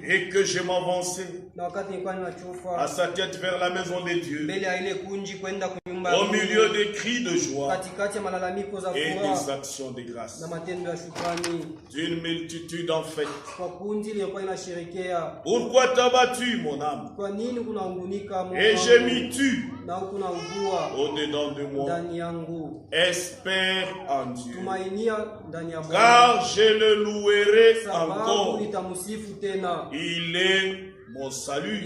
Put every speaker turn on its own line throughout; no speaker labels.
et que je m'avançais à sa tête vers la maison de Dieu, au milieu des cris de joie et des actions de grâce, d'une multitude en fête. Pourquoi t'as battu mon âme et je m'y tue au-dedans de moi? Espère en Dieu, car je le louerai encore. Il est mon salut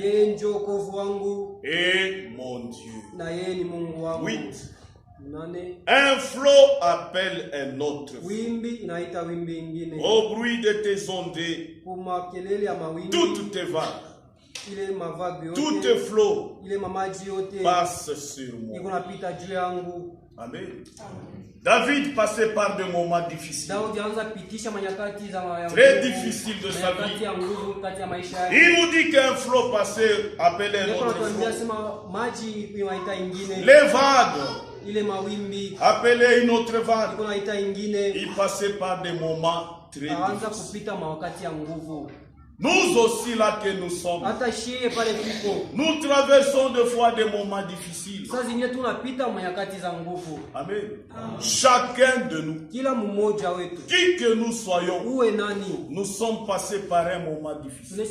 et mon Dieu. 8. Un flot appelle un autre. Au bruit de tes ondées, toutes tes vagues, tous tes flots passent sur moi. Amen. David passait par des moments difficiles, très difficiles de sa vie. Il nous dit qu'un flot passait, appelait un autre flot. Les vagues appelaient une autre vague. Il passait par des moments très difficiles. Nous aussi là que nous sommes, nous traversons des fois des moments difficiles. Amen. Chacun de nous, qui que nous soyons, nous sommes passés par un moment difficile.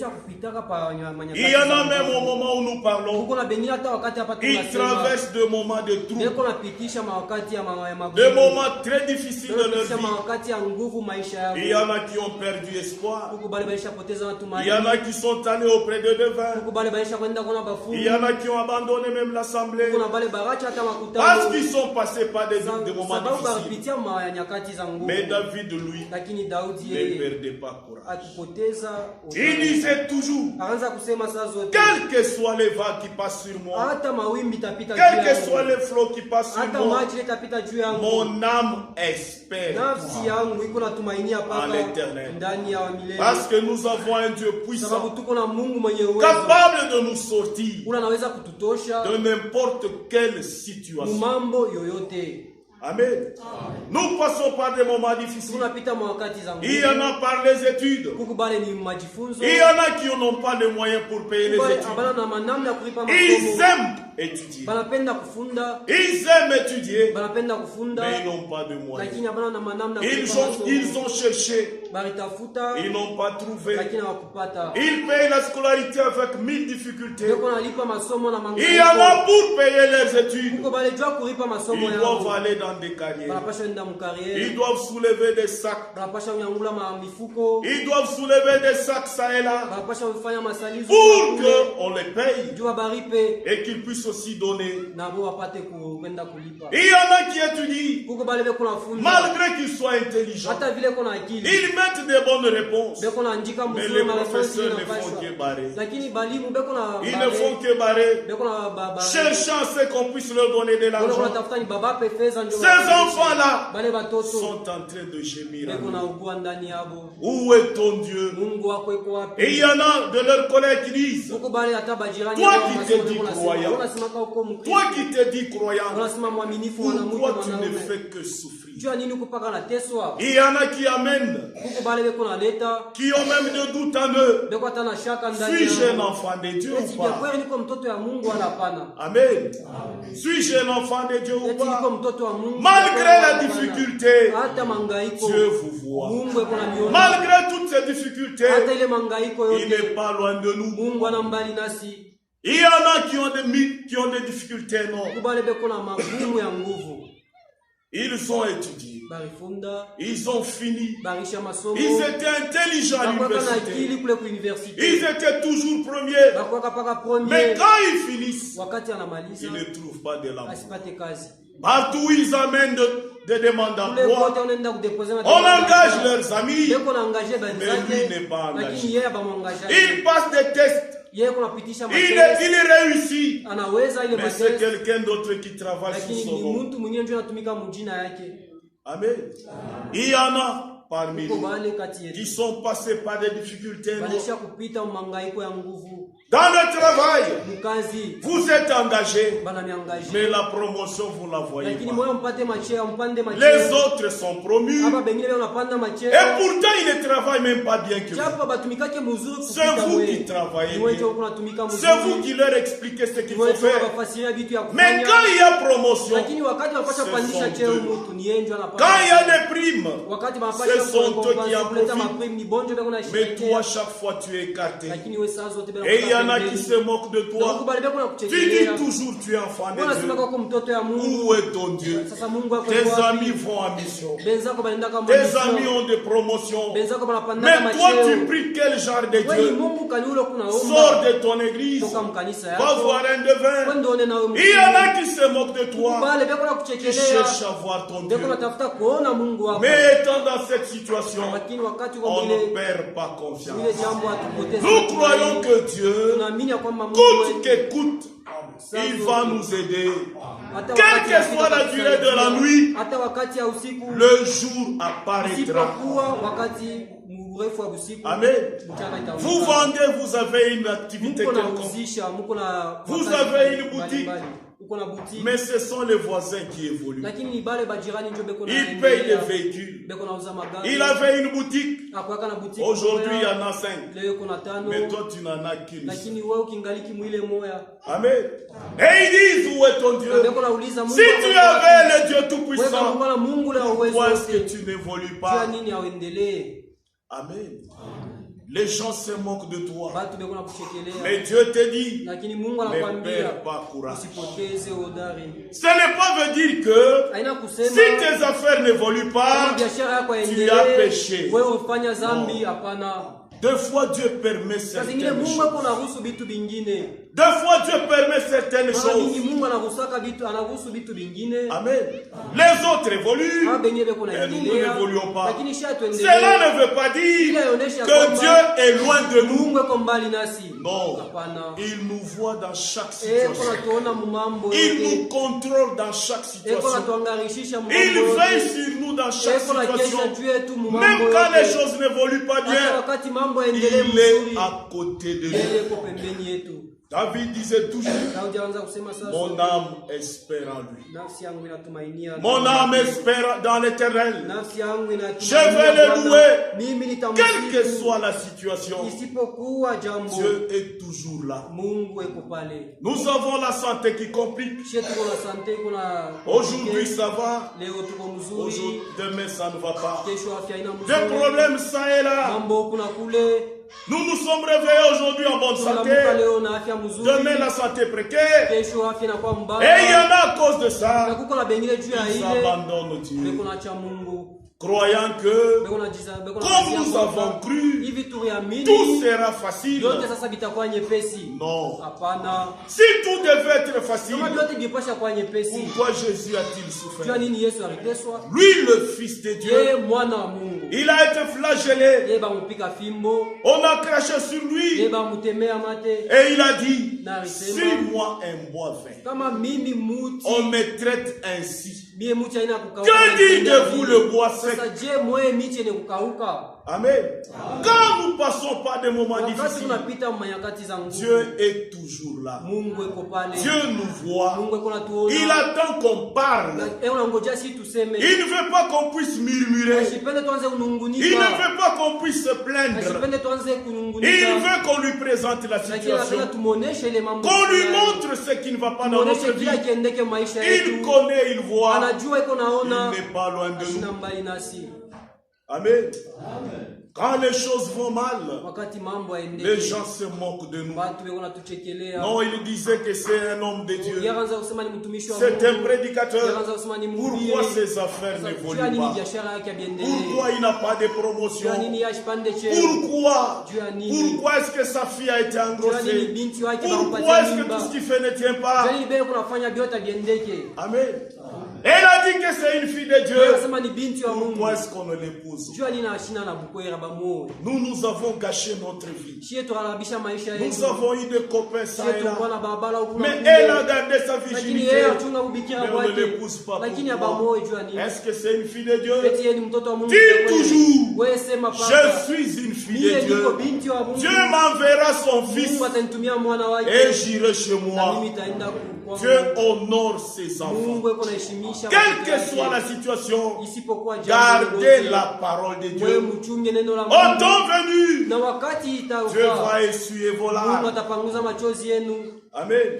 Il y en a même au moment où nous parlons, ils traversent des moments de troubles, des moments très difficiles de leur vie. Il y en a qui ont perdu espoir. Il y en a qui sont allés auprès de devins. Il y en a qui ont abandonné même l'assemblée. Parce qu'ils sont passés par des moments difficiles. Mais David, lui, ne perdait pas courage. Il disait toujours, quelles que soient les vagues qui passent sur moi, quels que soient les flots qui passent sur moi, mon âme espère en l'éternel. Parce que nous avons un Dieu puissant, capable de nous sortir de n'importe quelle situation. Amen. Nous passons par des moments difficiles. Il y en a par les études. Il y en a qui n'ont pas les moyens pour payer les études. Ils aiment étudier. Ils aiment étudier, mais ils n'ont pas de moyens. Ils ont cherché. Ils n'ont pas trouvé. Ils payent la scolarité avec 1000 difficultés. Il y en a pour payer leurs études. Ils doivent aller dans des carrières. Ils doivent soulever des sacs. Ils doivent soulever des sacs ça et là pour qu'on les paye et qu'ils puissent aussi donner. Il y en a qui étudient malgré qu'ils soient intelligents. Ils mettent des bonnes réponses, mais les professeurs ne font que barrer. Ils ne font que barrer, cherchant ce qu'on puisse leur donner de l'argent. Ces enfants-là sont en train de gémir. Où est ton Dieu? Et il y en a de leurs collègues qui disent, toi qui te dis croyant, toi qui te dis croyant, pourquoi tu ne fais que souffrir? Il y en a qui amènent, qui ont même des doutes en eux. Suis-je un enfant de Dieu ou pas? Amen. Suis-je un enfant de Dieu ou pas? Malgré la difficulté, Dieu vous voit. Malgré toutes ces difficultés, il n'est pas loin de nous. Il y en a qui ont des difficultés énormes. Ils ont étudié. Ils ont fini. Ils étaient intelligents à l'université. Ils étaient toujours premiers. Mais quand ils finissent, ils ne trouvent pas de l'emploi. Partout où ils amènent des demandes d'emploi, on engage leurs amis, mais lui n'est pas engagé. Il passe des tests. Il réussit, mais c'est quelqu'un d'autre qui travaille sous son nom. Amen. Il y en a parmi nous qui sont passés par des difficultés. Dans le travail, vous êtes engagés, mais la promotion, vous la voyez pas. Les autres sont promus, et pourtant ils ne travaillent même pas bien que vous. C'est vous qui travaillez bien. C'est vous qui leur expliquez ce qu'il faut faire. Mais quand il y a promotion, ce sont eux. Quand il y a des primes, ce sont eux qui en profitent. Mais toi, chaque fois, tu es écarté. Et il y en a qui se moquent de toi. Tu dis toujours tu es enfant de Dieu. Où est ton Dieu? Tes amis vont en mission. Tes amis ont des promotions. Mais toi, tu pries quel genre de Dieu? Sors de ton église. Va voir un devin. Il y en a qui se moquent de toi. Qui cherchent à voir ton Dieu. Mais étant dans cette situation, on ne perd pas confiance. Nous croyons que Dieu, coûte que coûte, il va nous aider. Quelle que soit la durée de la nuit, le jour apparaîtra. Amen. Vous vendez, vous avez une activité quelconque. Vous avez une boutique. Mais ce sont les voisins qui évoluent. Ils payent des véhicules. Il avait une boutique. Aujourd'hui, il y en a 5. Mais toi, tu n'en as qu'une. Amen. Et ils disent, où est ton Dieu? Si tu avais le Dieu Tout-Puissant, pourquoi est-ce que tu n'évolues pas? Amen. Les gens se moquent de toi. Mais Dieu te dit, ne perds pas courage. Ce n'est pas veut dire que si tes affaires n'évoluent pas, tu as péché. Non. Deux fois Dieu permet certaines choses. Deux fois Dieu permet certaines choses. Amen. Les autres évoluent et nous n'évoluons pas. Cela ne veut pas dire que Dieu est loin de nous. Non. Il nous voit dans chaque situation. Il nous contrôle dans chaque situation. Il veille sur nous dans chaque situation. Même quand les choses n'évoluent pas bien, il est à côté de nous. David disait toujours, mon âme espère en lui. Mon âme espère dans l'Éternel. Je vais le louer. Quelle que soit la situation, Dieu est toujours là. Nous avons la santé qui complique. Aujourd'hui ça va. Demain ça ne va pas. Des problèmes ça et là. Nous nous sommes réveillés aujourd'hui en bonne santé. Demain la santé précaire. Et il y en a à cause de ça. Ils abandonnent Dieu. Croyant que, comme nous avons cru, tout sera facile. Non. Si tout devait être facile, pourquoi Jésus a-t-il souffert? Lui, le Fils de Dieu, il a été flagellé. On a craché sur lui. Et il a dit, si moi un bois vin, on me traite ainsi. Que dites-vous le bois sec? Amen. Quand nous passons par des moments difficiles, Dieu est toujours là. Dieu nous voit. Il attend qu'on parle. Il ne veut pas qu'on puisse murmurer. Il ne veut pas qu'on puisse se plaindre. Il veut qu'on lui présente la situation. Qu'on lui montre ce qui ne va pas dans notre vie. Il connaît, il voit. Il n'est pas loin de nous. Amen. Quand les choses vont mal, les gens se moquent de nous. Non, il disait que c'est un homme de Dieu. C'est un prédicateur. Pourquoi ses affaires n'évoluent pas? Pourquoi il n'a pas de promotion? Pourquoi est-ce que sa fille a été engrossée? Pourquoi est-ce que tout ce qu'il fait ne tient pas? Amen. Elle a dit que c'est une fille de Dieu. Pourquoi est-ce qu'on ne l'épouse? Nous avons gâché notre vie. Nous avons eu des copains ça et là. Mais elle a gardé sa virginité. Mais on ne l'épouse pas. Est-ce que c'est une fille de Dieu? Dis toujours, je suis une fille de Dieu. Dieu m'enverra son fils et j'irai chez moi. Dieu honore ses enfants. Quelle que soit la situation, gardez la parole de Dieu. Au temps venu, Dieu va essuyer vos larmes. Amen.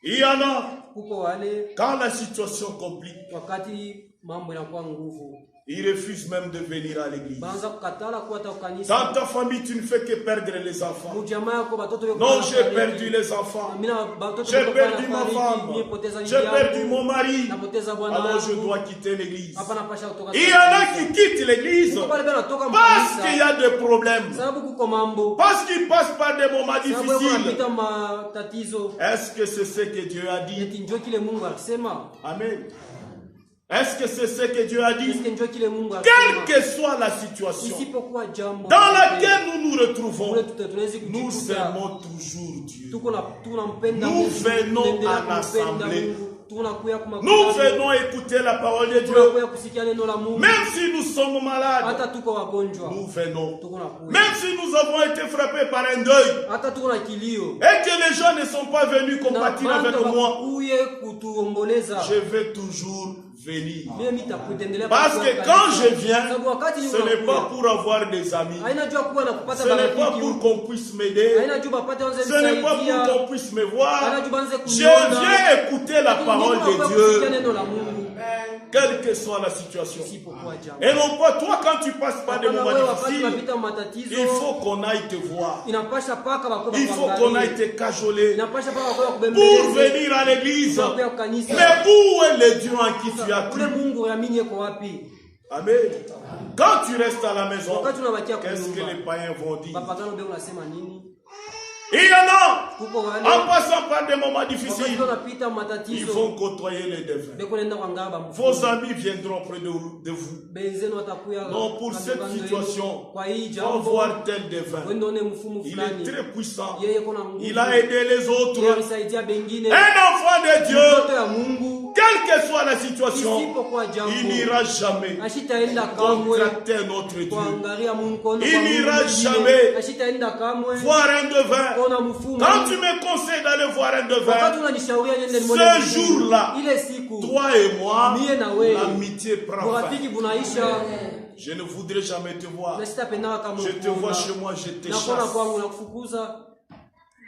Il y en a, quand la situation complique, ils refusent même de venir à l'église. Dans ta famille, tu ne fais que perdre les enfants. Non, j'ai perdu les enfants. J'ai perdu ma femme. J'ai perdu mon mari. Alors je dois quitter l'église. Il y en a qui quittent l'église parce qu'il y a des problèmes. Parce qu'ils passent par des moments difficiles. Est-ce que c'est ce que Dieu a dit? Amen. Est-ce que c'est ce que Dieu a dit? Quelle que soit la situation dans laquelle nous nous retrouvons, nous aimons toujours Dieu. Nous venons à l'assemblée. Nous venons écouter la parole de Dieu. Même si nous sommes malades, nous venons. Même si nous avons été frappés par un deuil et que les gens ne sont pas venus compatir avec moi, je vais toujours venir. Parce que quand je viens, ce n'est pas pour avoir des amis. Ce n'est pas pour qu'on puisse m'aider. Ce n'est pas pour qu'on puisse me voir. Je viens écouter la parole de Dieu. Quelle que soit la situation. Et non pas toi, quand tu passes par des moments difficiles, il faut qu'on aille te voir. Il faut qu'on aille te cajoler pour venir à l'église. Mais où est le Dieu en qui tu as cru? Amen. Quand tu restes à la maison, qu'est-ce que les païens vont dire? Il y en a, en passant par des moments difficiles, ils vont côtoyer les défunts. Vos amis viendront près de vous. Non, pour cette situation, va voir tel défunt. Il est très puissant. Il a aidé les autres. Un enfant de Dieu, quelle que soit la situation, il n'ira jamais contracter notre Dieu. Il n'ira jamais voir un devin. Quand tu me conseilles d'aller voir un devin, ce jour-là, toi et moi, l'amitié prend fin. Je ne voudrais jamais te voir. Je te vois chez moi, je te chasse.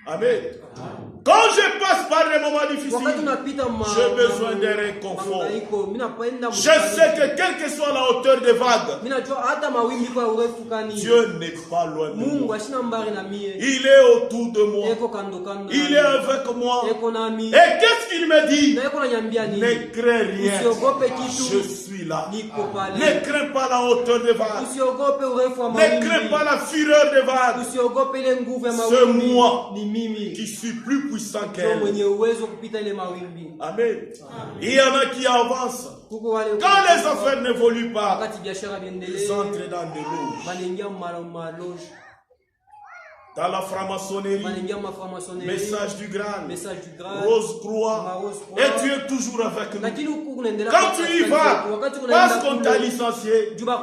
Amen. Quand je passe par des moments difficiles, j'ai besoin d'un réconfort. Je sais que quelle que soit la hauteur des vagues, Dieu n'est pas loin de moi. Il est autour de moi. Il est avec moi. Et qu'est-ce qu'il me dit? Ne crains rien. Je suis là. Ne crains pas la hauteur des vagues. Ne crains pas la fureur des vagues. C'est moi qui suis plus puissant qu'elle. Amen. Il y en a qui avancent. Quand les affaires n'évoluent pas, ils entrent dans des loges. Dans la franc-maçonnerie, message du Graal, Rose Croix, et tu es toujours avec nous. Quand tu y vas, parce qu'on t'a licencié, tu y vas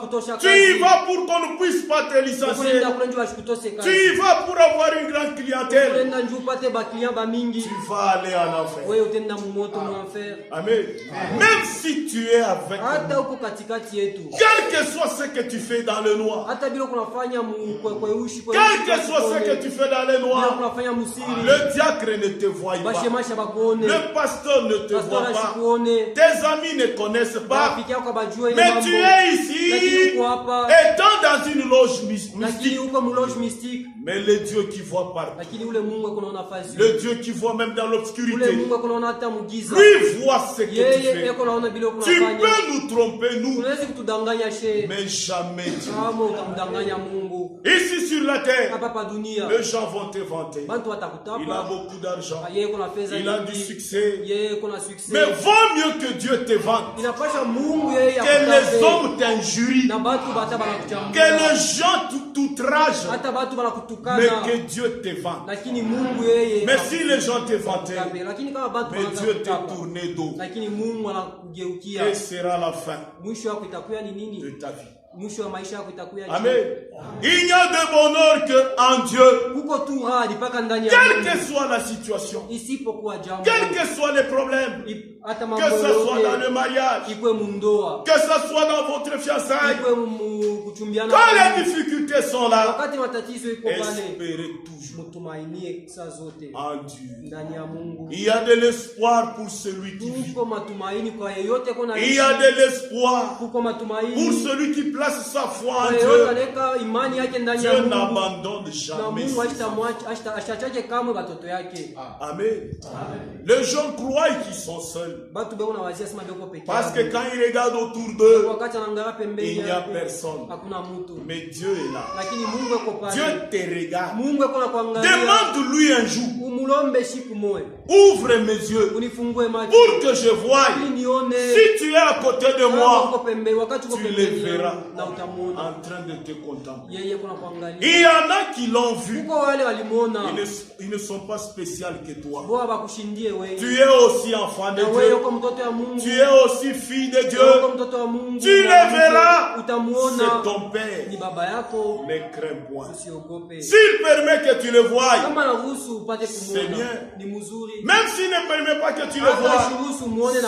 pour qu'on ne puisse pas te licencier. Tu y vas pour avoir une grande clientèle. Tu vas aller en enfer. Amen. Même si tu es avec nous, quel que soit ce que tu fais dans le noir, quel que soit ce que tu fais dans les noirs, le diacre ne te voit pas, le pasteur ne te voit pas, tes amis ne connaissent pas, mais tu es ici, étant dans une loge mystique, mais le Dieu qui voit partout, le Dieu qui voit même dans l'obscurité, lui voit ce que tu fais. Tu peux nous tromper, nous, mais jamais Dieu. Ici sur la terre, Les gens vont te vanter. Il a beaucoup d'argent. Il a du succès. Mais vaut mieux que Dieu te vante. Que les hommes t'injurient. Que les gens t'outragent. Mais que Dieu te vante. Mais si les gens te vantaient, mais Dieu t'a tourné dos. Quelle sera la fin de ta vie? Amen. Il n'y a de bonheur qu'en Dieu. Quelle que soit la situation, quels que soient les problèmes, que ce soit dans le mariage, que ce soit dans votre fiançailles, quand les difficultés sont là, espérez toujours en Dieu. Il y a de l'espoir pour celui qui vit. Il y a de l'espoir pour celui qui place sa foi en Dieu. Dieu n'abandonne jamais. Amen. Les gens croient qu'ils sont seuls. Parce que quand ils regardent autour d'eux, il n'y a personne. Mais Dieu est là. Dieu te regarde. Demande-lui un jour. Ouvre mes yeux pour que je voie. Si tu es à côté de moi, tu les verras en train de te contempler. Il y en a qui l'ont vu. Ils ne sont pas spéciaux que toi. Tu es aussi enfant de Dieu. Tu es aussi fille de Dieu. Tu le verras. C'est ton Père. Ne crains point. S'il permet que tu le voies, c'est bien. Même s'il ne permet pas que tu le vois,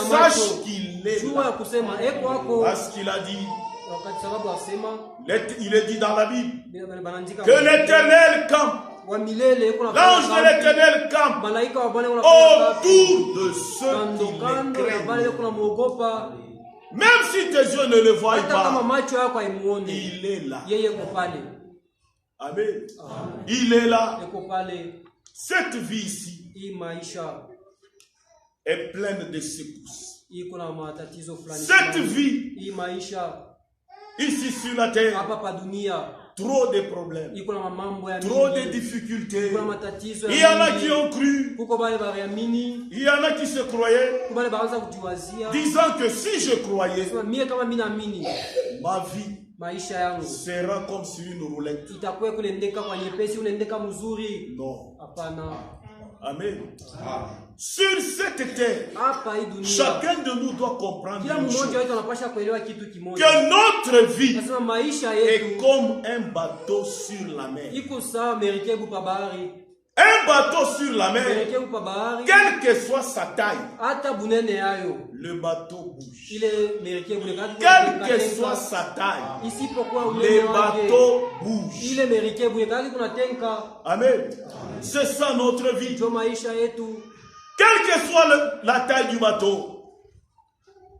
sache qu'il est là. Parce qu'il a dit, il est dit dans la Bible que l'Éternel campe. L'ange de l'Éternel campe autour de ceux qui le craignent. Même si tes yeux ne le voient pas, il est là. Amen. Il est là. Cette vie ici est pleine de secousses. Cette vie ici sur la terre, trop de problèmes, trop de difficultés. Il y en a qui ont cru, il y en a qui se croyaient, disant que si je croyais, ma vie sera comme sur une roulette. Non. Amen. Sur cette terre, chacun de nous doit comprendre une chose, que notre vie est comme un bateau sur la mer. Un bateau sur la mer, quelle que soit sa taille, le bateau bouge. Quelle que soit sa taille, le bateau bouge. Amen. C'est ça notre vie. Quelle que soit la taille du bateau,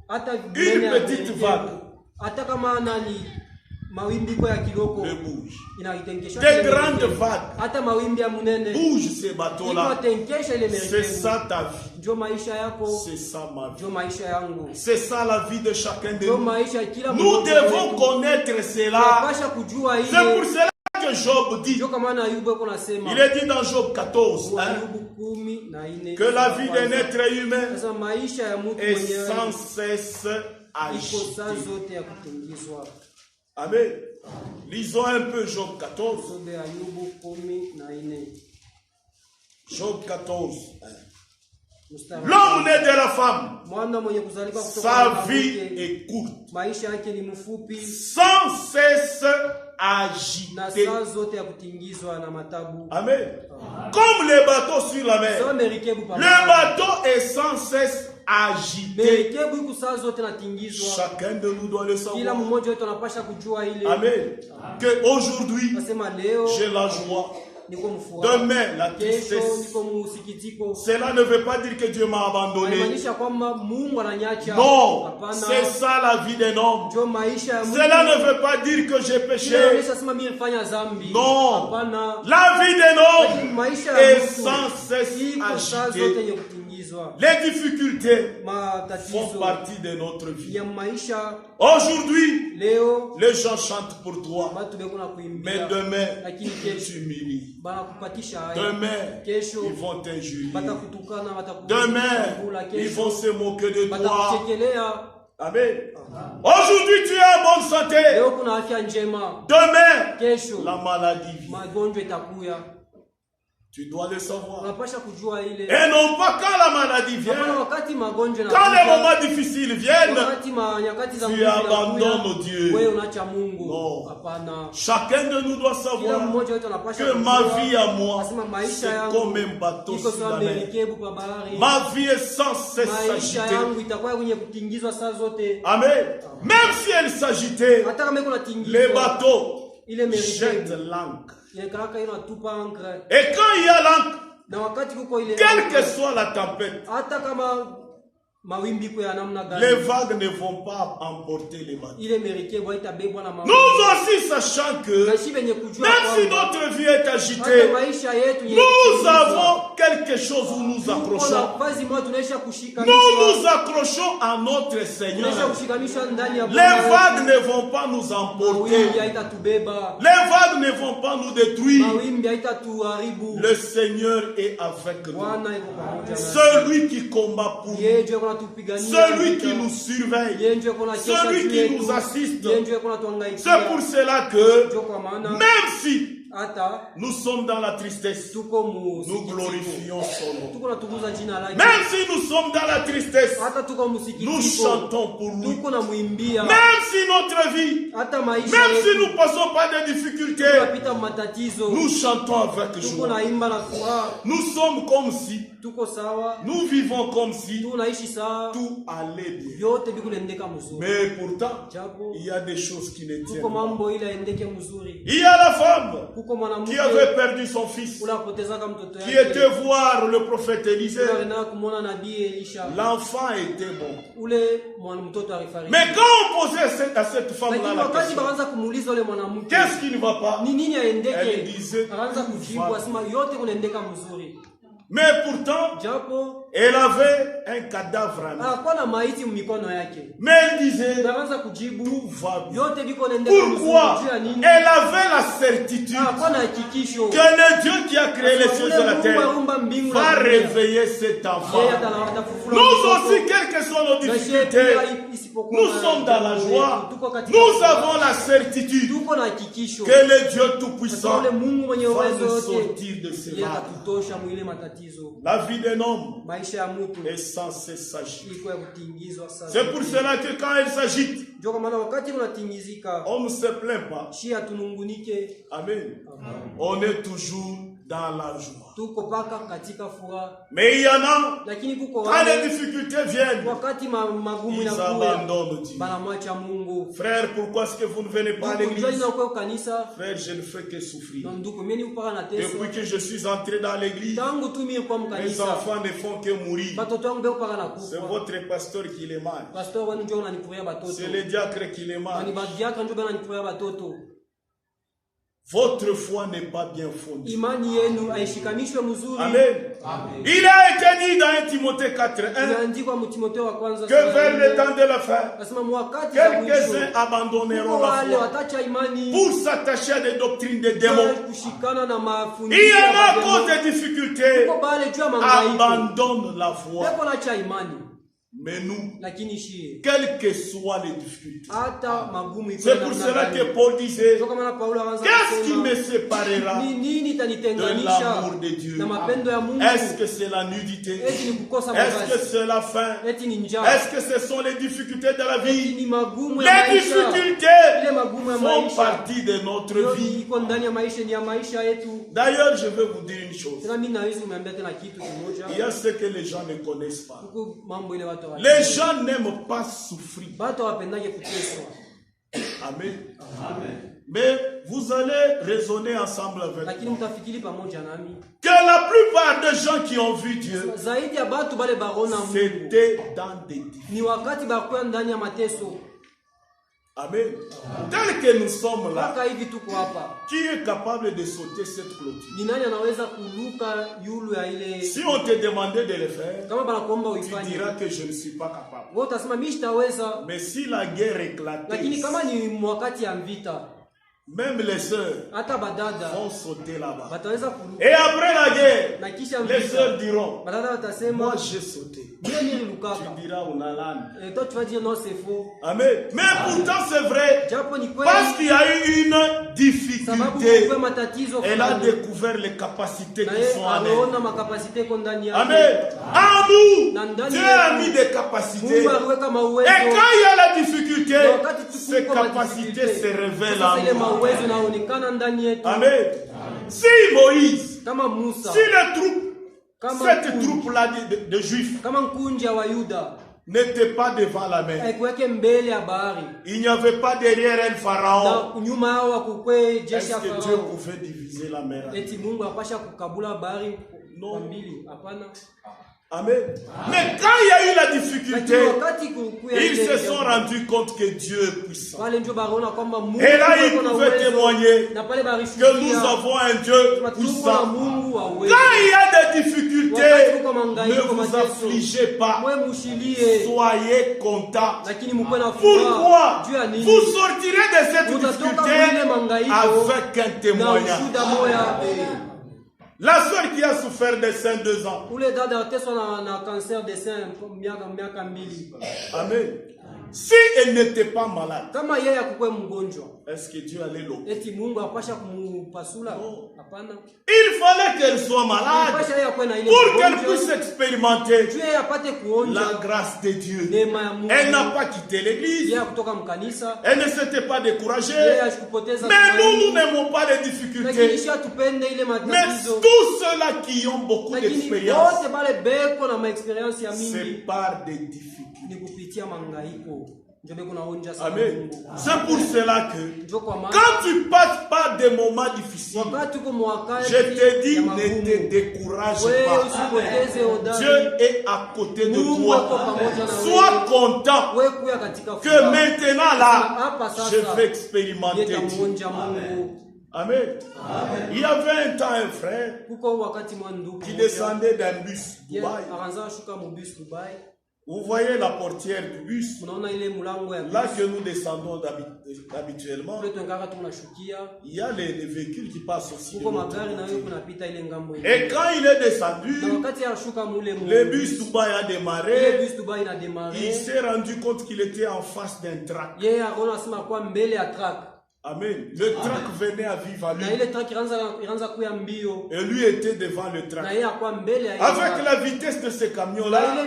une petite vague le bouge. Des grandes vagues bougent ces bateaux-là. C'est ça ta vie. C'est ça ma vie. C'est ça la vie de chacun de nous. Nous devons connaître cela. C'est pour cela que Job dit, il est dit dans Job 14, que la vie d'un être humain est sans cesse agitée. Amen. Lisons un peu Job 14. Job 14. L'homme né de la femme, sa vie est courte, sans cesse agité. Amen. Comme les bateaux sur la mer, le bateau est sans cesse agité. Chacun de nous doit le savoir. Amen. Que aujourd'hui, j'ai la joie. Demain, la tristesse. Cela ne veut pas dire que Dieu m'a abandonné. Non, c'est ça la vie d'un homme. Cela ne veut pas dire que j'ai péché. Non, la vie d'un homme est sans cesse agitée. Les difficultés font partie de notre vie. Aujourd'hui, les gens chantent pour toi. Mais demain, tu t'humilies. Demain, ils vont t'injurier. Demain, ils vont se moquer de toi. Amen. Aujourd'hui, tu es en bonne santé. Demain, la maladie vient. Tu dois le savoir. Et non pas quand la maladie vient. Quand les moments difficiles viennent, tu abandonnes Dieu. Non. Chacun de nous doit savoir que ma vie à moi, c'est comme un bateau sur la mer. Ma vie est sans cesse s'agiter. Amen. Même si elle s'agitait, les bateaux jettent l'ancre. Et quand il y a l'ancre, quelle que soit la tempête, les vagues ne vont pas emporter les bateaux. Nous aussi sachant que même si notre vie est agitée, nous avons quelque chose où nous accrochons. Nous nous accrochons à notre Seigneur. Les vagues ne vont pas nous emporter. Les vagues ne vont pas nous détruire. Le Seigneur est avec nous. Celui qui combat pour nous. Celui qui nous surveille, celui qui nous assiste. C'est pour cela que même si nous sommes dans la tristesse, nous glorifions son nom. Même si nous sommes dans la tristesse, nous chantons pour lui. Même si notre vie, même si nous passons par des difficultés, nous chantons avec joie. Nous sommes comme si, nous vivons comme si tout allait bien. Mais pourtant, il y a des choses qui ne tiennent pas. Il y a la femme qui avait perdu son fils, qui était voir le prophète Élisée. L'enfant était bon. Mais quand on posait à cette femme-là la question, qu'est-ce qui ne va pas? Elle disait, mais pourtant, elle avait un cadavre. Mais elle disait, tout va bien. Pourquoi? Elle avait la certitude que le Dieu qui a créé les cieux et la terre va réveiller cet enfant. Nous aussi, quelles que soient nos difficultés, nous sommes dans la joie. Nous avons la certitude que le Dieu Tout-Puissant va nous sortir de ces malades. La vie d'un homme est censée s'agiter. C'est pour cela que quand elle s'agite, on ne se plaint pas. Amen. On est toujours dans la joie. Mais il y en a, quand les difficultés viennent, ils abandonnent Dieu. Frère, pourquoi est-ce que vous ne venez pas à l'église? Frère, je ne fais que souffrir. Depuis que je suis entré dans l'église, mes enfants ne font que mourir. C'est votre pasteur qui les mange. C'est le diacre qui les mange. Votre foi n'est pas bien fondée. Amen. Il a été dit dans 1 Timothée 4:1 que vers le temps de la fin, quelques-uns abandonneront la foi pour s'attacher à des doctrines de démons. Il y en a à cause des difficultés, abandonnent la foi. Mais nous, quelles que soient les difficultés, c'est pour cela que Paul disait, qu'est-ce qui me séparera de l'amour de Dieu? Est-ce que c'est la nudité? Est-ce que c'est la faim? Est-ce que ce sont les difficultés de la vie? Les difficultés font partie de notre vie. D'ailleurs, je veux vous dire une chose. Il y a ce que les gens ne connaissent pas. Les gens n'aiment pas souffrir. Amen. Mais vous allez raisonner ensemble avec moi. Que la plupart des gens qui ont vu Dieu, c'était dans des difficultés. Amen. Tel que nous sommes là, qui est capable de sauter cette clôture? Si on te demandait de le faire, tu diras que je ne suis pas capable. Mais si la guerre éclatait, même les sœurs vont sauter là-bas. Et après la guerre, les sœurs diront, moi j'ai sauté. Tu diras, on a l'âne.
Et toi tu vas dire non, c'est faux.
Amen. Mais pourtant c'est vrai. Parce qu'il y a eu une difficulté. Elle a découvert les capacités qui sont en elle. Amen. En nous, Dieu a mis des capacités. Et quand il y a la difficulté, ces capacités se révèlent en nous. Amen. Si Moïse, si les troupes, cette troupe-là de Juifs n'était pas devant la mer, il n'y avait pas derrière elle Pharaon, est-ce que Dieu pouvait diviser la mer? Non. Amen. Mais quand il y a eu la difficulté, ils se sont rendus compte que Dieu est puissant. Et là, ils pouvaient témoigner que nous avons un Dieu puissant. Quand il y a des difficultés, ne vous affligez pas. Soyez contents. Pourquoi? Vous sortirez de cette difficulté avec un témoignage. La soeur qui a souffert des seins 2 ans. Amen. Si elle n'était pas malade, est-ce que Dieu allait l'opérer? Non. Il fallait qu'elle soit malade pour qu'elle puisse expérimenter la grâce de Dieu. Elle n'a pas quitté l'église. Elle ne s'était pas découragée. Mais nous n'aimons pas les difficultés. Mais tous ceux-là qui ont beaucoup d'expérience, c'est par des difficultés. Amen. C'est pour cela que quand tu passes par des moments difficiles, je te dis, ne te décourage pas. Dieu est à côté de toi. Sois content que maintenant là, je vais expérimenter Dieu. Amen. Il y avait un temps un frère qui descendait d'un bus Dubaï. Vous voyez la portière du bus, là que nous descendons habituellement, il y a les véhicules qui passent aussi. Et quand il est descendu, le bus Dubaï a démarré, il s'est rendu compte qu'il était en face d'un trac. Amen. Le trac venait à vivre à lui. Et lui était devant le trac. Avec la vitesse de ce camion-là,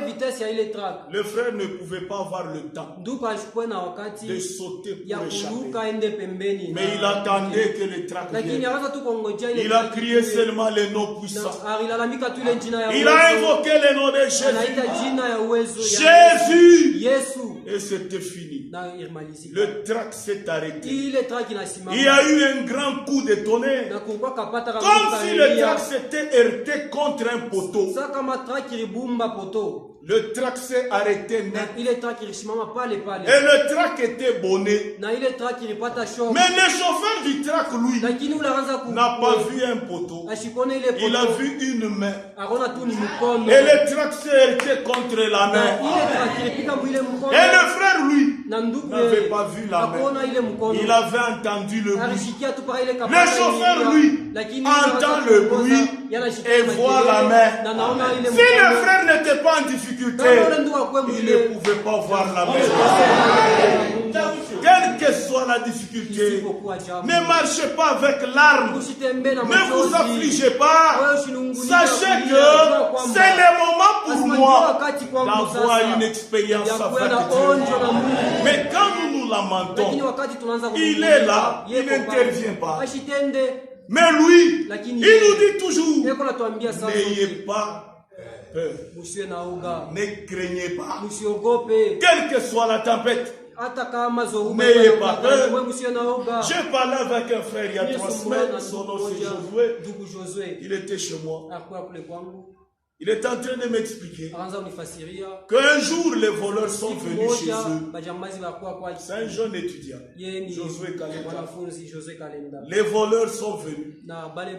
le frère ne pouvait pas avoir le temps de sauter pour échapper. Mais il attendait que le trac vienne. Il a crié seulement le nom puissant. Il a invoqué le nom de Jésus. Jésus. Et c'était fini. Le trac s'est arrêté. Il y a eu un grand coup de tonnerre. Comme si le trac s'était heurté contre un poteau. Le trac s'est arrêté net. Et le trac était bonné. Mais le chauffeur du trac, lui, n'a pas vu un poteau. Il a vu une main. Et le trac s'est heurté contre la main. Et le frère, lui, n'avait pas vu la main. Il avait entendu le bruit. Le chauffeur, lui, entend le bruit et voit la main. Si le frère n'était pas en difficulté, il ne pouvait pas voir la main. Quelle que soit la difficulté, ne marchez pas avec l'arme. Ne vous affligez pas. Sachez que c'est le moment pour moi d'avoir une expérience avec Dieu. Mais quand nous nous lamentons, il est là, il n'intervient pas. Mais lui, il nous dit toujours, n'ayez pas peur. Ne craignez pas. Quelle que soit la tempête, n'ayez pas peur. J'ai parlé avec un frère il y a 3 semaines, son nom c'est Josué. Il était chez moi. Il est en train de m'expliquer qu'un jour les voleurs sont venus chez eux. C'est un jeune étudiant, Josué Kalenda. Les voleurs sont venus.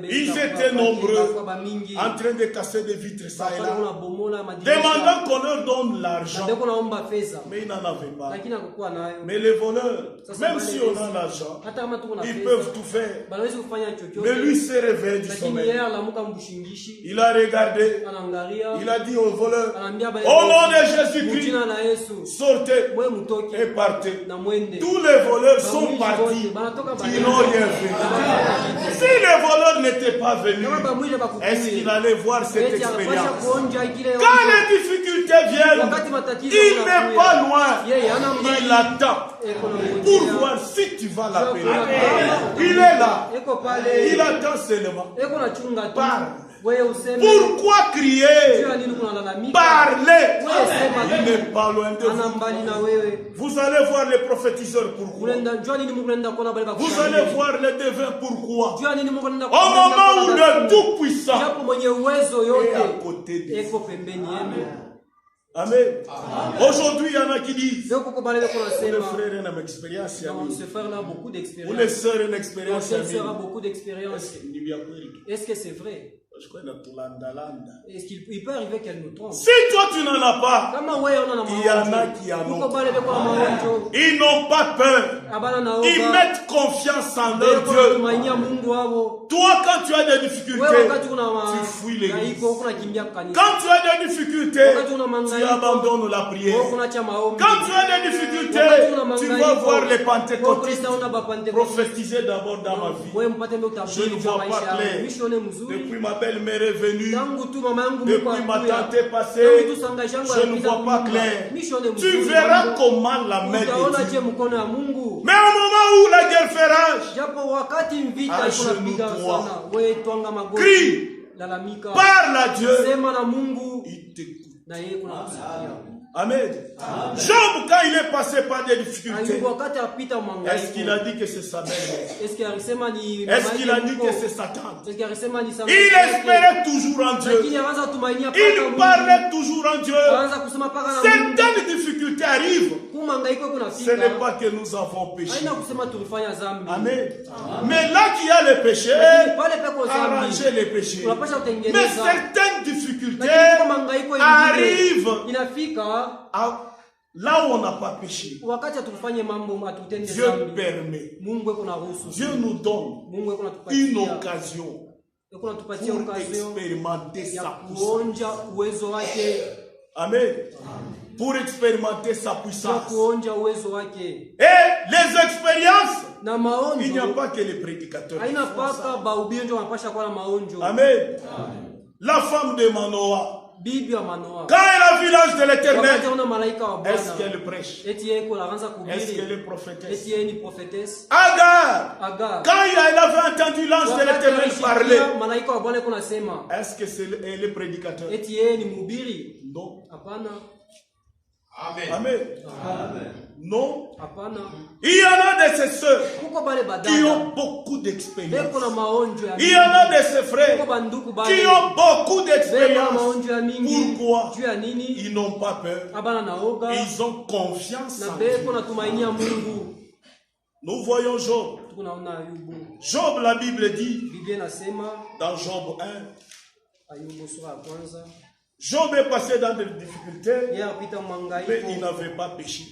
Ils étaient nombreux, en train de casser des vitres ça et là, demandant qu'on leur donne l'argent. Mais ils n'en avaient pas. Mais les voleurs, même si on a l'argent, ils peuvent tout faire. Mais lui s'est réveillé du sommeil. Il a regardé. Il a dit aux voleurs, au nom de Jésus-Christ, sortez et partez. Tous les voleurs sont partis. Ils n'ont rien fait. Si les voleurs n'étaient pas venus, est-ce qu'il allait voir cette expérience? Quand les difficultés viennent, il n'est pas loin. Il attend pour voir si tu vas l'appeler. Il est là. Il attend seulement. Parle. Pourquoi crier? Parlez. Il n'est pas loin de vous. Vous allez voir les prophétiseurs pourquoi. Vous allez voir les devins pourquoi. Au moment où le Tout-Puissant est à côté de vous. Amen. Aujourd'hui, il y en a qui disent les frères ont une expérience. Ou les sœurs ont une expérience.
Est-ce que c'est vrai? Est-ce qu'il peut arriver qu'elle nous trompe?
Si toi tu n'en as pas, il y en a qui en ont. Ils n'ont pas peur. Ils mettent confiance en leur Dieu. Toi, quand tu as des difficultés, tu fuis l'église. Quand tu as des difficultés, tu abandonnes la prière. Quand tu as des difficultés, tu vas voir les pentecôtistes prophétiser d'abord dans ma vie. Je ne vois pas clair. Depuis ma belle-mère est venue, depuis ma tante est passée, je ne vois pas clair. Tu verras comment la main de Dieu. Mais au moment où la guerre fait rage, agenouille-toi, crie, parle à Dieu, il t'écoute. Amen. Job, quand il est passé par des difficultés, est-ce qu'il a dit que c'est sa mère? Est-ce qu'il a dit que c'est sa tante? Il espérait toujours en Dieu. Il parlait toujours en Dieu. Certaines difficultés arrivent. Ce n'est pas que nous avons péché. Amen. Mais là qu'il y a le péché, arranger les péchés. Mais certaines difficultés arrivent là où on n'a pas péché. Dieu permet. Dieu nous donne une occasion pour expérimenter sa puissance. Amen. Pour expérimenter sa puissance. Et les expériences, il n'y a pas que les prédicateurs. Amen. La femme de Manoah, quand elle a vu l'ange de l'Éternel, est-ce qu'elle prêche? Est-ce qu'elle est prophétesse? Agar, quand elle avait entendu l'ange de l'Éternel parler, est-ce qu'elle est prédicateur? Non. Amen. Amen. Non. Il y en a de ses sœurs qui ont beaucoup d'expérience. Il y en a de ses frères qui ont beaucoup d'expérience. Pourquoi? Ils n'ont pas peur. Ils ont confiance en Dieu. Nous voyons Job. Job, la Bible dit dans Job 1. Job est passé dans des difficultés, mais il n'avait pas péché.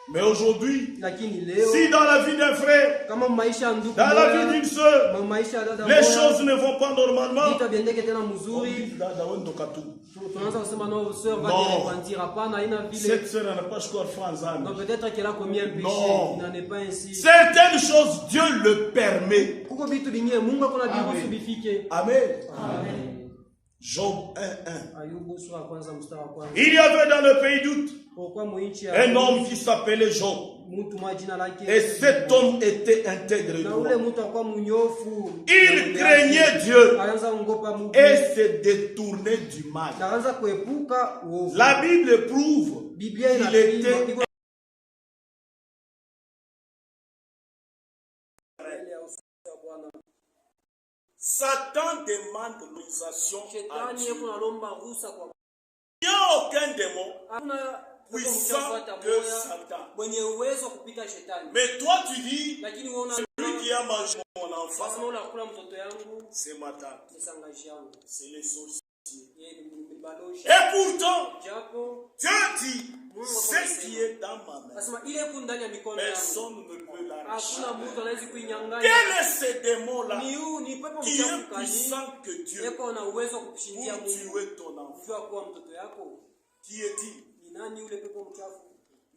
Mais aujourd'hui, si dans la vie d'un frère, dans la vie d'une soeur, les choses ne vont pas normalement, cette soeur n'a pas encore fait
peut-être qu'elle a commis un péché. Non. Il n'en est pas ainsi.
Certaines choses, Dieu le permet. Amen. Amen. Job 1:1. Il y avait dans le pays d'Out un homme qui s'appelait Job. Et cet homme était intègre. Il craignait Dieu et se détournait du mal. La Bible prouve qu'il était Satan demande l'autorisation à Dieu. Il n'y a aucun démon puissant que Satan. Mais toi tu dis, celui qui a mangé mon enfant, c'est ma tante, c'est les sorciers. Et pourtant, Dieu dit, ce qui est dans ma main, personne ne peut l'arracher. Quel est ce démon-là qui est puissant que Dieu pour tuer ton enfant? Qui est-il?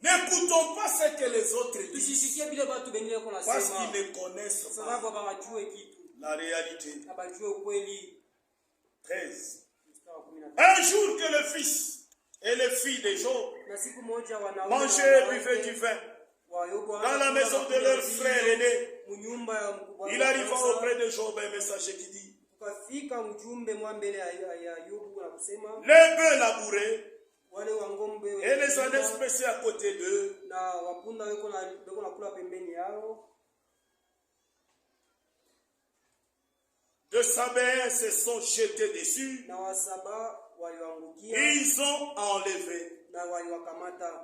N'écoutons pas ce que les autres disent, parce qu'ils ne connaissent pas la réalité. 13. Un jour que le fils et les filles de Job mangeaient et buvaient du vin dans la maison de leur frère aîné, il arriva auprès de Job un messager qui dit: les bœufs labourés et les ânes spéciés à côté d'eux, de Sabin se sont jetés dessus, ils ont enlevé.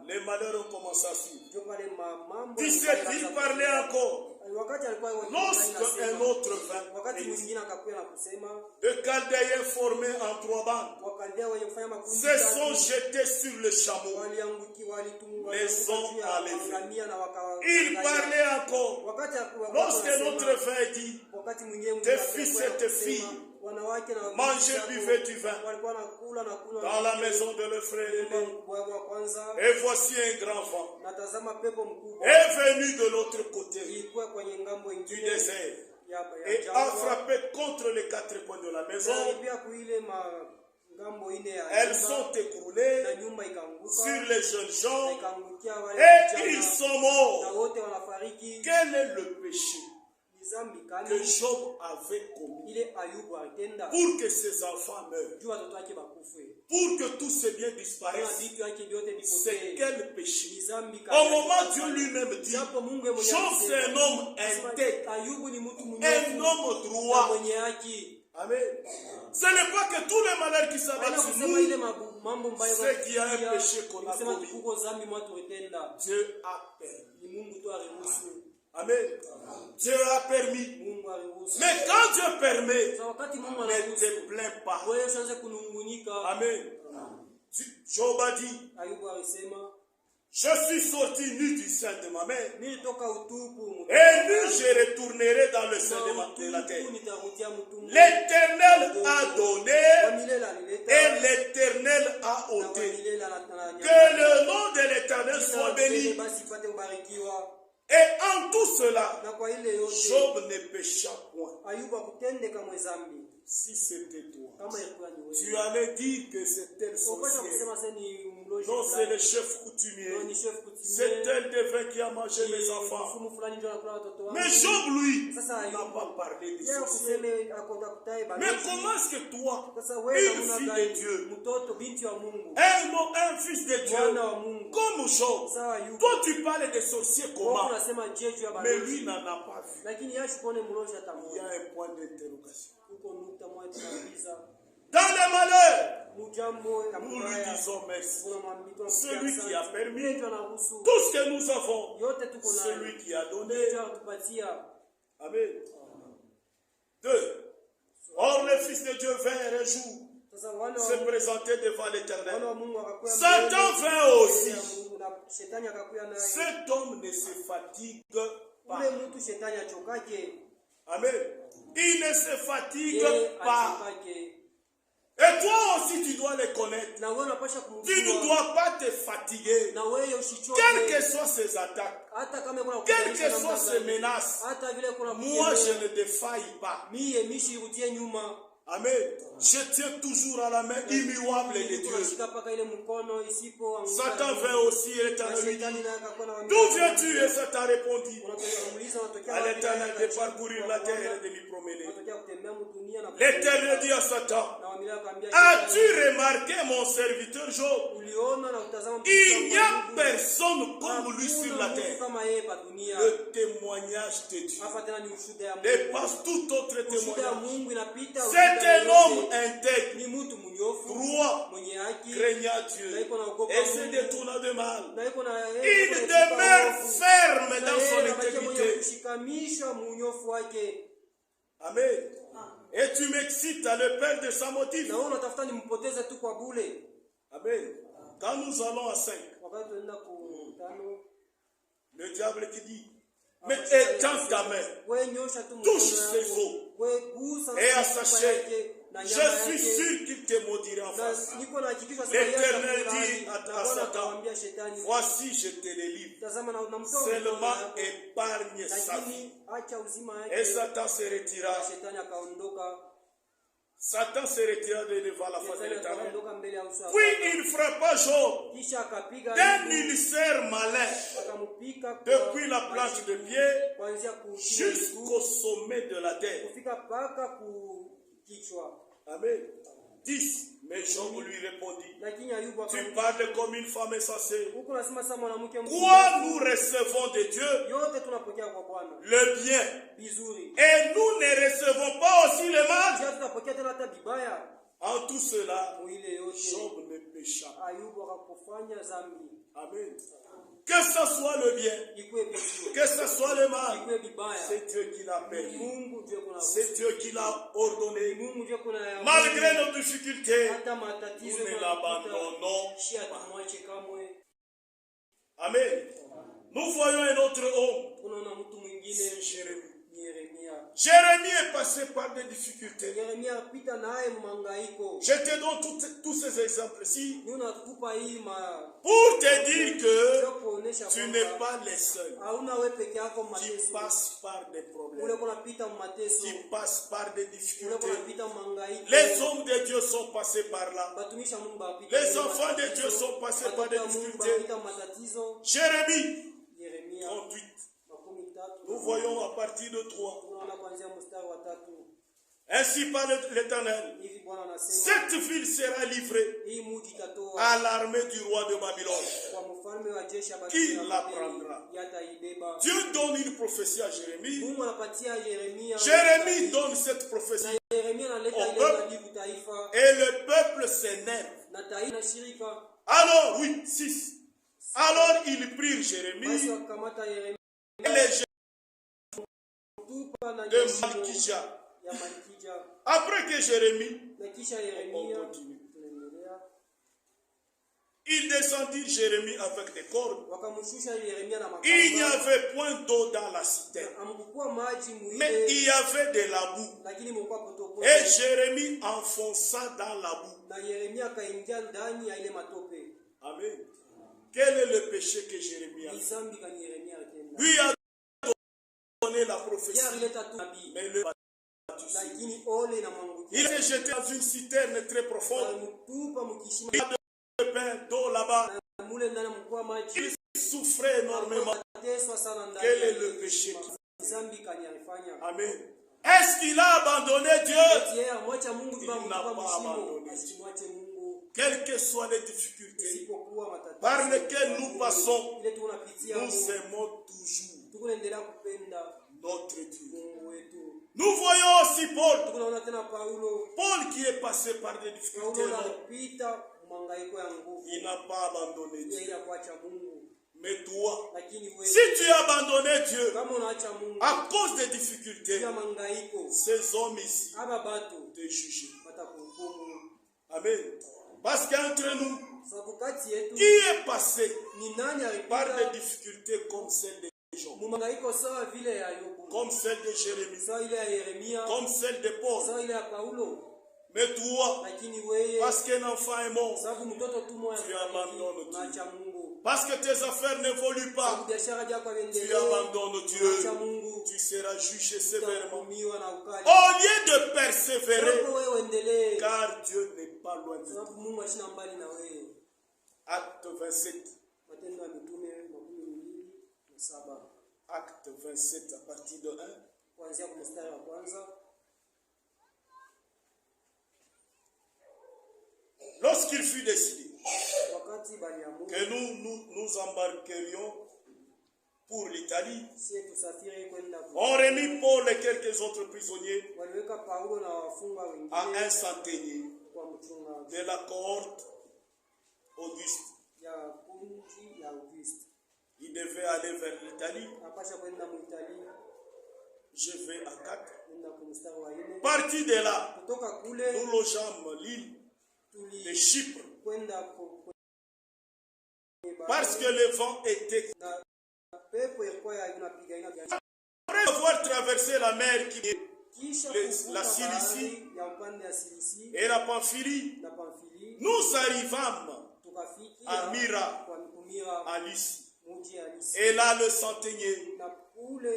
Les malheurs ont commencé à suivre. 17, il parlait encore. Lorsqu'un autre vint, de Chaldéens formés en 3 bandes se sont jetés sur le chameau, les ont enlevés. Il parlait encore. Lorsqu'un autre vint, dit: tes fils et tes filles mangez, buvez du vin dans la maison de leur frère aîné. Et voici un grand vent est venu de l'autre côté du désert et a frappé contre les 4 coins de la maison. Elles sont écroulées sur les jeunes gens et ils sont morts. Quel est le péché que Job avait commis pour que ses enfants meurent, pour que tous ces biens disparaissent? C'est quel péché? Au moment où Dieu lui-même dit, Job c'est un homme intègre, un homme droit. Amen. Ce n'est pas que tous les malheurs qui s'abattent sur nous, c'est qu'il y a un péché qu'on a commis. Dieu a permis. Amen. Dieu a permis. Mais quand Dieu permet, ne te plains pas. Amen. Job a dit: je suis sorti nu du sein de ma mère, et nu je retournerai dans le sein de la terre. L'Éternel a donné et l'Éternel a ôté. Que le nom de l'Éternel soit béni. Et en tout cela, Job ne pécha point. Si c'était toi, tu allais dire que c'est elle sorcière. Non, c'est le chef coutumier. C'est elle de vin qui a mangé mes enfants. Mais Job, lui, n'a pas parlé des sorciers. Mais comment est-ce que toi, une fille de Dieu, un fils de Dieu, comme Job, toi tu parles des sorciers comment? Mais lui n'en a pas vu. Il y a un point d'interrogation. Dans le malheur, nous lui disons merci. Celui qui a permis tout ce que nous avons, celui qui a donné. Amen. 2. Or le Fils de Dieu vint un jour se présenter devant l'Éternel. Satan vint aussi. Cet homme ne se fatigue pas. Amen. Il ne se fatigue pas. Et toi aussi tu dois le connaître. Tu ne dois pas te fatiguer. Quelles que soient ces attaques, quelles que soient ces menaces, moi je ne défaille pas. Amen. Je tiens toujours à la main immuable de Dieu. Satan vint aussi et l'Éternel lui dit: d'où viens-tu? Et Satan répondit: à l'Éternel de parcourir la terre et de m'y promener. L'Éternel dit à Satan: As-tu remarqué mon serviteur Job? Il n'y a personne comme lui sur la terre. Le témoignage de Dieu dépasse tout autre témoignage. C'est un homme intègre, droit, craignant Dieu et se détournant de mal. Il demeure ferme dans son intégrité. Amen. Et tu m'excites à le perdre de sa motif. Amen. Quand nous allons à 5, le diable qui dit, mais étends ta main, touche ses os et à sa chair. Je suis sûr qu'il te maudira en face. L'Éternel dit à Satan, voici je te les livre. Seulement épargne sa vie. Et Satan se retira. Satan se retira devant la face de l'Éternel. Puis il frappa Job d'un ulcère malin depuis la planche de pied jusqu'au sommet de la terre. Amen. 10. Mais Job lui répondit, tu parles comme une femme insensée. Quoi nous recevons de Dieu le bien et nous ne recevons pas aussi le mal. En tout cela, Job ne pécha pas. Amen. Que ce soit le bien, que ce soit le mal, c'est Dieu qui l'a permis. C'est Dieu qui l'a ordonné. Malgré nos difficultés, nous ne l'abandonnons pas. Amen. Nous voyons un autre homme, c'est Jérémie. Jérémie est passé par des difficultés. Je te donne tous ces exemples-ci pour te dire que tu n'es pas les seuls qui passent par des problèmes, qui passent par des difficultés. Les hommes de Dieu sont passés par là. Les enfants de Dieu sont passés par des difficultés. Jérémie 38. Nous voyons à partir de 3. Ainsi parle l'Éternel. Cette ville sera livrée à l'armée du roi de Babylone. Qui la prendra? Dieu donne une prophétie à Jérémie. Jérémie donne cette prophétie au peuple. Et le peuple s'énerve. Alors, oui, 6. Alors ils prirent Jérémie et les gens de Malkija. Après que Jérémie, on continue. Ils descendirent Jérémie avec des cordes. Il n'y avait point d'eau dans la citerne, mais il y avait de la boue. Et Jérémie enfonça dans la boue. Amen. Quel est le péché que Jérémie a fait? Lui a donné la prophétie, mais le il s'est jeté dans une citerne très profonde. Il y a de pain, d'eau là-bas. Il souffrait énormément. Quel est le péché? Amen. Est-ce qu'il a abandonné Dieu? Il n'a pas abandonné Dieu. Quelles que soient les difficultés par lesquelles nous passons, nous aimons toujours notre Dieu. Nous voyons aussi Paul. Paul qui est passé par des difficultés. Il n'a pas abandonné Dieu. Mais toi, si tu as abandonné Dieu à cause des difficultés, ces hommes ici te jugent. Amen. Parce qu'entre nous, qui est passé par des difficultés comme celle de Job, comme celle de Jérémie, comme celle de Paul? Mais toi, parce qu'un enfant est mort, tu abandonnes Dieu. Parce que tes affaires n'évoluent pas, tu abandonnes Dieu. Tu seras jugé sévèrement. Au lieu de persévérer, car Dieu n'est pas loin de toi. Acte 27. Acte 27 à partir de 1. fut décidé que nous embarquerions pour l'Italie, on remit Paul et quelques autres prisonniers à un centenier de la cohorte Auguste. Il devait aller vers l'Italie. Je vais à 4. Parti de là, nous logeâmes l'île de Chypre. Parce que le vent était... Après avoir traversé la mer qui est la Cilicie et la Pamphylie, nous arrivâmes à Myra, à Lycie. Et là, le centenier,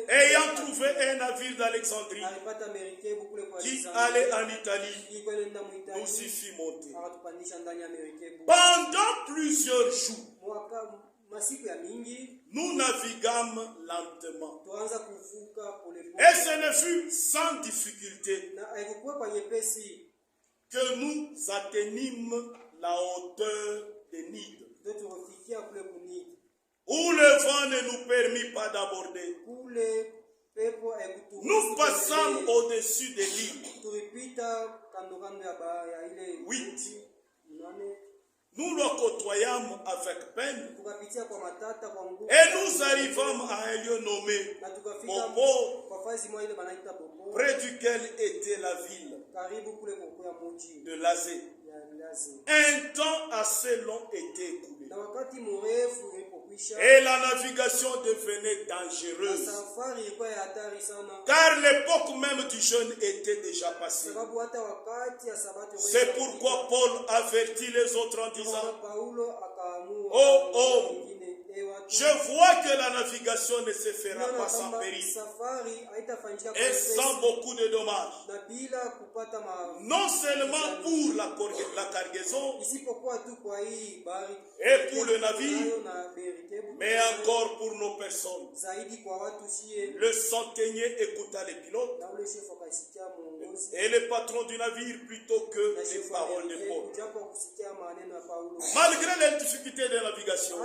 ayant trouvé un navire d'Alexandrie qui allait en Italie, nous y fit monter. Pendant plusieurs jours, nous naviguâmes lentement. Et ce ne fut sans difficulté que nous atteignîmes la hauteur de Nide, où le vent ne nous permit pas d'aborder. Nous passâmes au-dessus de l'île. 8. Nous le côtoyâmes avec peine et nous arrivâmes à un lieu nommé Popo, près duquel était la ville de Lazé. Un temps assez long était écoulé et la navigation devenait dangereuse, car l'époque même du jeûne était déjà passée. C'est pourquoi Paul avertit les autres en disant: oh homme, je vois que la navigation ne se fera pas sans péril et sans beaucoup de dommages, non seulement pour la cargaison et pour le navire, mais encore pour nos personnes. Le centenier écouta les pilotes et le patron du navire plutôt que les paroles de Paul. Malgré les difficultés de navigation,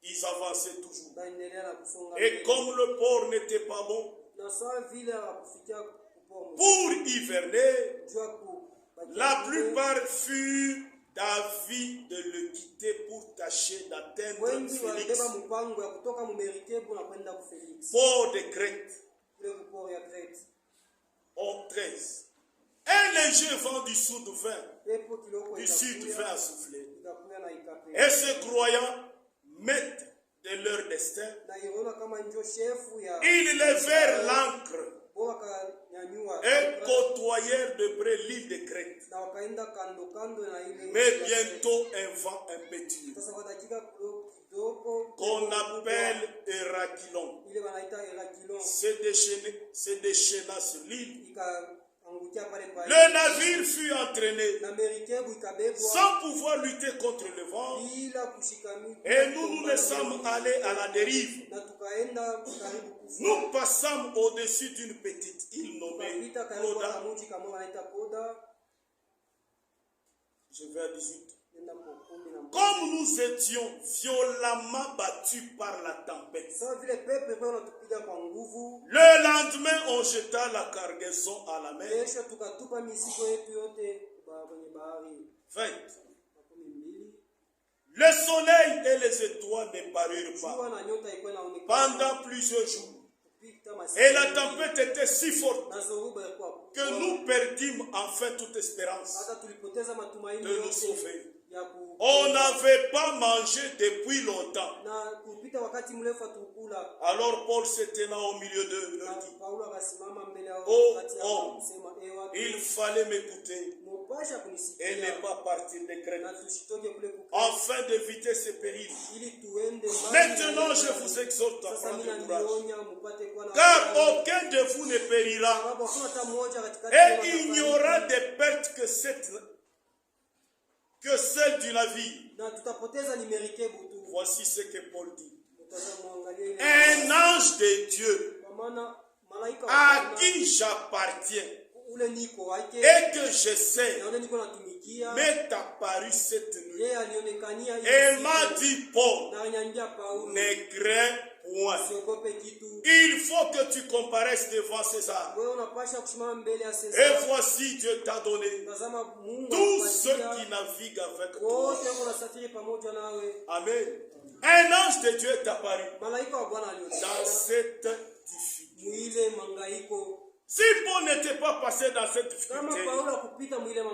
ils avançaient toujours. Et comme le port n'était pas bon, pour hiverner, la plupart furent d'avis de le quitter pour tâcher d'atteindre Félix, port de Crète. En 13. Un léger vent du sud vint à souffler. Et se croyant maîtres de leur destin, ils levèrent l'ancre et côtoyèrent de près l'île de Crète. Mais bientôt un vent impétueux, qu'on appelle Héraclon, se déchaîna sur l'île. Le navire fut entraîné sans pouvoir lutter contre le vent, et nous ne sommes allés à la dérive. Nous passâmes au-dessus d'une petite île nommée Cloda. Je vais à 18. Comme nous étions violemment battus par la tempête, le lendemain on jeta la cargaison à la mer. 20. Le soleil et les étoiles ne parurent pas pendant plusieurs jours. Et la tempête était si forte que nous perdîmes enfin toute espérance de nous sauver. On n'avait pas mangé depuis longtemps. Alors Paul se tenant au milieu d'eux leur dit: oh homme, il fallait m'écouter et ne pas partir de Crète, afin d'éviter ces périls. Maintenant je vous exhorte à prendre courage, car aucun de vous ne périra, et il n'y aura de perte que celle du navire. Voici ce que Paul dit: un ange de Dieu à qui j'appartiens et que j'essaie, m'est apparu cette nuit et m'a dit, Paul, ne crains point. Il faut que tu comparaisses devant César. Et voici, Dieu t'a donné tous ceux qui naviguent avec toi. Amen. Un ange de Dieu est apparu dans cette difficulté. Si Paul n'était pas passé dans cette difficulté,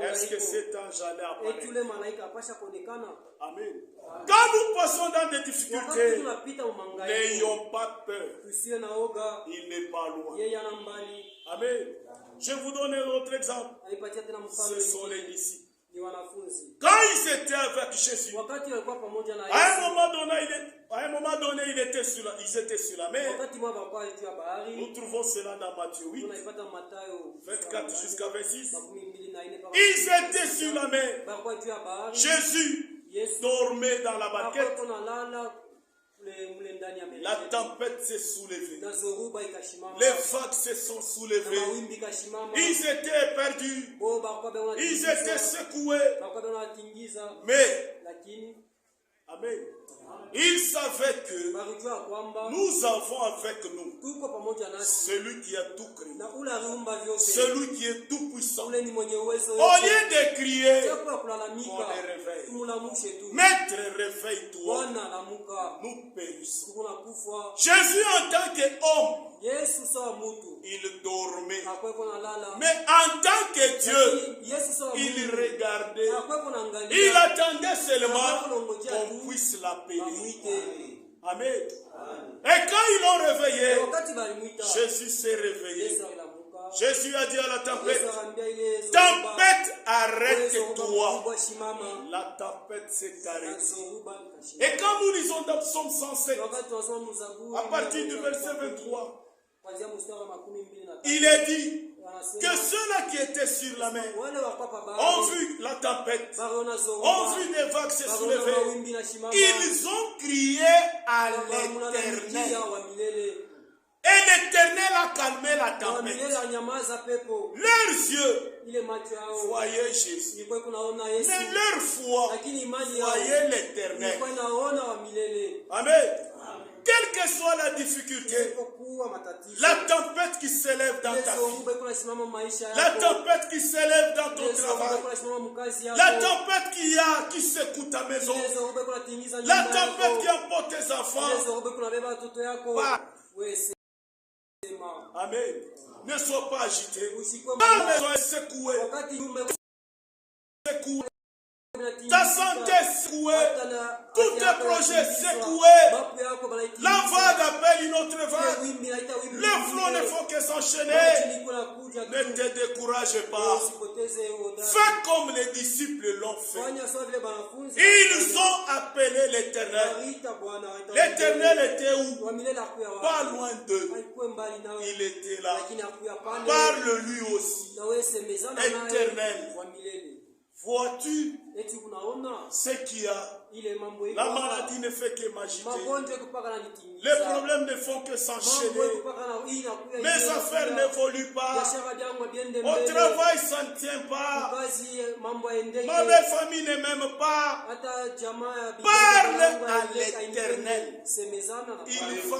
est-ce que cet ange allait apparaître? Amen. Quand nous passons dans des difficultés, n'ayons pas peur. Il n'est pas loin. Amen. Je vous donne un autre exemple. Ce sont les disciples. Quand ils étaient avec Jésus, à un moment donné, ils étaient sur la mer. Nous trouvons cela dans Matthieu 8, 24 jusqu'à 26. Ils étaient sur la mer. Jésus dormait dans la barquette. La tempête s'est soulevée. Les vagues se sont soulevées. Ils étaient perdus. Ils étaient secoués. Mais, amen, ils savaient que nous avons avec nous celui qui a tout créé, celui qui est tout puissant. Au lieu de crier, on les réveille. Maître, réveille-toi. Nous périssons. Jésus en tant qu'homme, il dormait. Mais en tant que Dieu, il regardait. Il attendait seulement qu'on puisse l'appeler. Amen. Et quand ils l'ont réveillé, Jésus s'est réveillé. Jésus a dit à la tempête, tempête, arrête-toi. La tempête s'est arrêtée. Et quand nous lisons dans Psaume 107, à partir du verset 23, il est dit que ceux-là qui étaient sur la mer ont vu la tempête, ont vu les vagues se soulever. Ils ont crié à l'Éternel. Et l'Éternel a calmé la tempête. Leurs yeux voyaient Jésus. Mais leur foi voyait l'Éternel. Amen. Quelle que soit la difficulté, la tempête qui s'élève dans ta vie, la tempête qui s'élève dans ton travail, la tempête qui secoue ta maison, la tempête qui emporte tes enfants, amen. Ne sois pas agité. Ta maison est secouée. Ta santé secouée. Tous tes projets secoués. La vague appelle une autre vague. Les flots ne font que s'enchaîner. Ne te décourage pas. Fais comme les disciples l'ont fait. Ils ont appelé l'Éternel. L'Éternel était où? Pas loin d'eux. Il était là. Parle-lui aussi. Éternel. Vois-tu ce qu'il y a? La maladie ne fait que m'agiter. Les problèmes ne font que s'enchaîner. Mes affaires n'évoluent pas. Au travail, ça ne tient pas. Ma belle famille ne m'aime pas. Parle à l'Éternel. Il va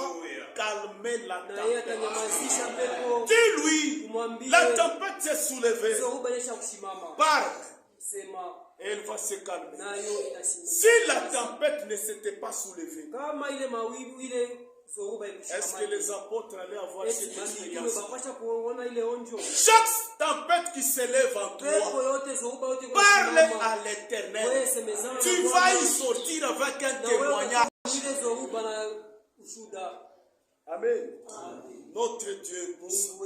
calmer la tempête. Dis-lui, la tempête s'est soulevée. Parle. Et elle va se calmer. Si la tempête ne s'était pas soulevée, est-ce que les apôtres allaient avoir cette expérience? Chaque tempête qui s'élève en toi, parle à l'Éternel. Tu vas y sortir avec un témoignage. Amen. Notre Dieu est puissant.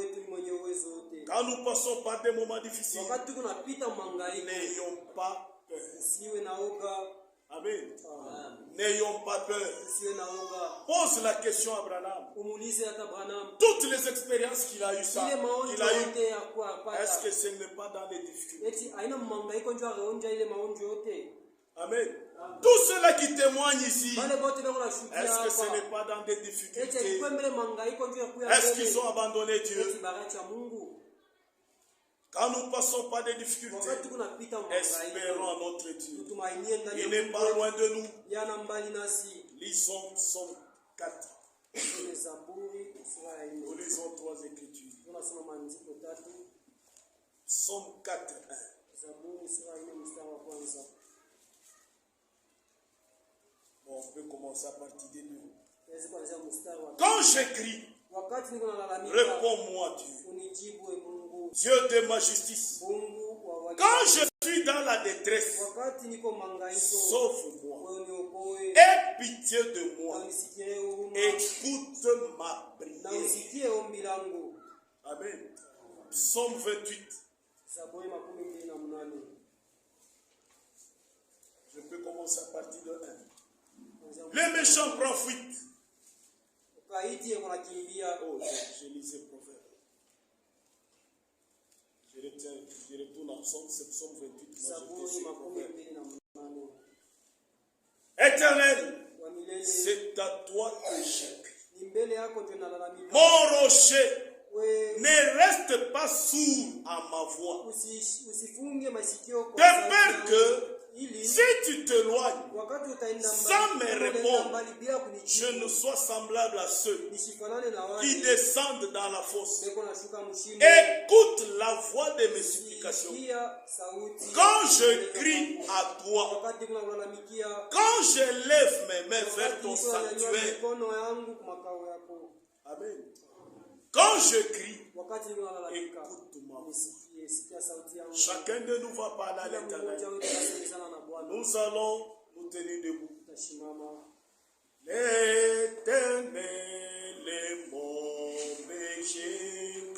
Quand nous passons par des moments difficiles, n'ayons pas peur. Amen. N'ayons pas peur. Pose la question à Branham. Toutes les expériences qu'il a eues, est-ce que ce n'est pas dans les difficultés? Amen. Tous ceux-là qui témoignent ici, est-ce que ce n'est pas dans des difficultés? Est-ce qu'ils ont abandonné Dieu? Quand nous passons par des difficultés, espérons à notre Dieu. Il n'est pas loin de nous. Lisons Psaume 4. Nous lisons 3 écritures. Psaume 4, 1. Bon, on peut commencer à partir de nous. Quand j'écris, réponds-moi Dieu. Dieu de ma justice. Quand je suis dans la détresse, sauve-moi. Aie pitié de moi. Écoute ma prière. Amen. Psaume 28. Je peux commencer à partir de 1. Les méchants prend fuite. Oh, je lisais prophète. Je retourne en Psaume 28. Éternel, c'est à toi que j'écris. Mon rocher, ne reste pas sourd à ma voix. De peur que si tu t'éloignes sans me répondre, je ne sois semblable à ceux qui descendent dans la fosse. Écoute la voix de mes supplications. Quand je crie à toi, quand je lève mes mains vers ton sanctuaire, amen. Quand je crie, écoute-moi. Chacun de nous va parler à l'Éternel. Nous allons nous tenir debout. L'Éternel est mon péché.